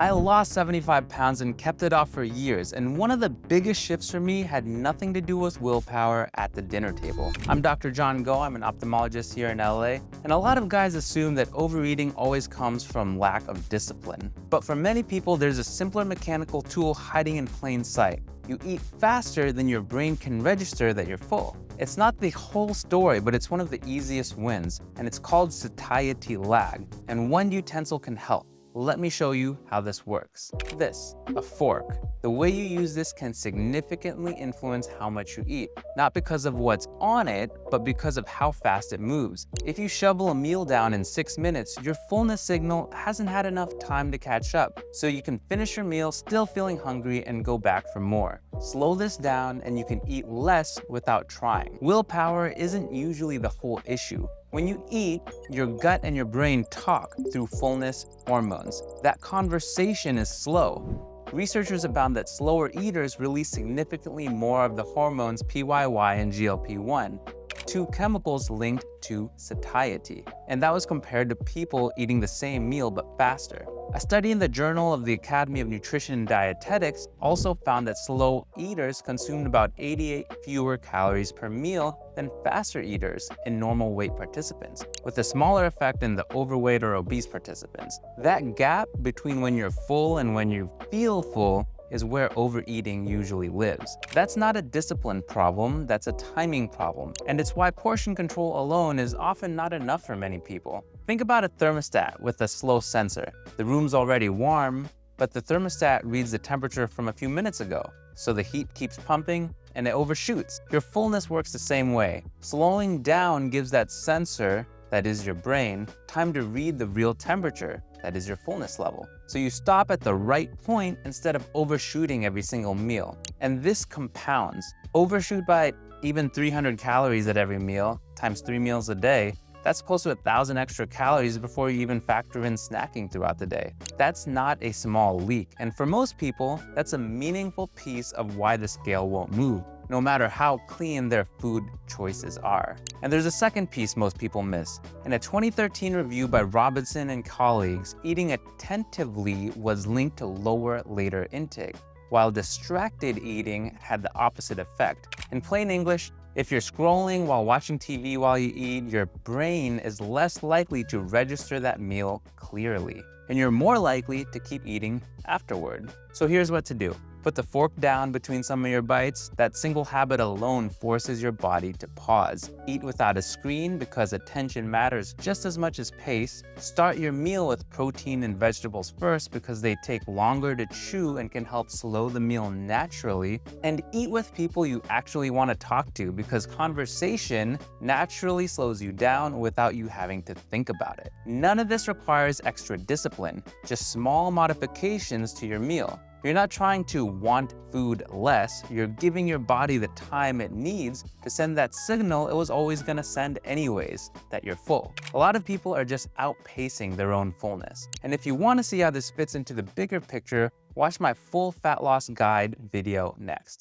I lost 75 pounds and kept it off for years, and one of the biggest shifts for me had nothing to do with willpower at the dinner table. I'm Dr. John Go, I'm an ophthalmologist here in LA, and a lot of guys assume that overeating always comes from lack of discipline. But for many people, there's a simpler mechanical tool hiding in plain sight. You eat faster than your brain can register that you're full. It's not the whole story, but it's one of the easiest wins, and it's called satiety lag, and one utensil can help. Let me show you how this works. This, a fork. The way you use this can significantly influence how much you eat, not because of what's on it, but because of how fast it moves. If you shovel a meal down in 6 minutes, your fullness signal hasn't had enough time to catch up, so you can finish your meal still feeling hungry and go back for more. Slow this down and you can eat less without trying. Willpower isn't usually the whole issue. When you eat, your gut and your brain talk through fullness hormones. That conversation is slow. Researchers have found that slower eaters release significantly more of the hormones PYY and GLP-1, two chemicals linked to satiety. And that was compared to people eating the same meal but faster. A study in the Journal of the Academy of Nutrition and Dietetics also found that slow eaters consumed about 88 fewer calories per meal than faster eaters in normal weight participants, with a smaller effect in the overweight or obese participants. That gap between when you're full and when you feel full is where overeating usually lives. That's not a discipline problem, that's a timing problem. And it's why portion control alone is often not enough for many people. Think about a thermostat with a slow sensor. The room's already warm, but the thermostat reads the temperature from a few minutes ago. So the heat keeps pumping and it overshoots. Your fullness works the same way. Slowing down gives that sensor, that is your brain, time to read the real temperature, that is your fullness level. So you stop at the right point instead of overshooting every single meal. And this compounds. Overshoot by even 300 calories at every meal, times 3 meals a day, that's close to 1,000 extra calories before you even factor in snacking throughout the day. That's not a small leak. And for most people, that's a meaningful piece of why the scale won't move, no matter how clean their food choices are. And there's a second piece most people miss. In a 2013 review by Robinson and colleagues, eating attentively was linked to lower later intake, while distracted eating had the opposite effect. In plain English, if you're scrolling while watching TV while you eat, your brain is less likely to register that meal clearly, and you're more likely to keep eating afterward. So here's what to do. Put the fork down between some of your bites. That single habit alone forces your body to pause. Eat without a screen because attention matters just as much as pace. Start your meal with protein and vegetables first because they take longer to chew and can help slow the meal naturally. And eat with people you actually want to talk to because conversation naturally slows you down without you having to think about it. None of this requires extra discipline, just small modifications to your meal. You're not trying to want food less, you're giving your body the time it needs to send that signal it was always gonna send anyways, that you're full. A lot of people are just outpacing their own fullness. And if you wanna see how this fits into the bigger picture, watch my full fat loss guide video next.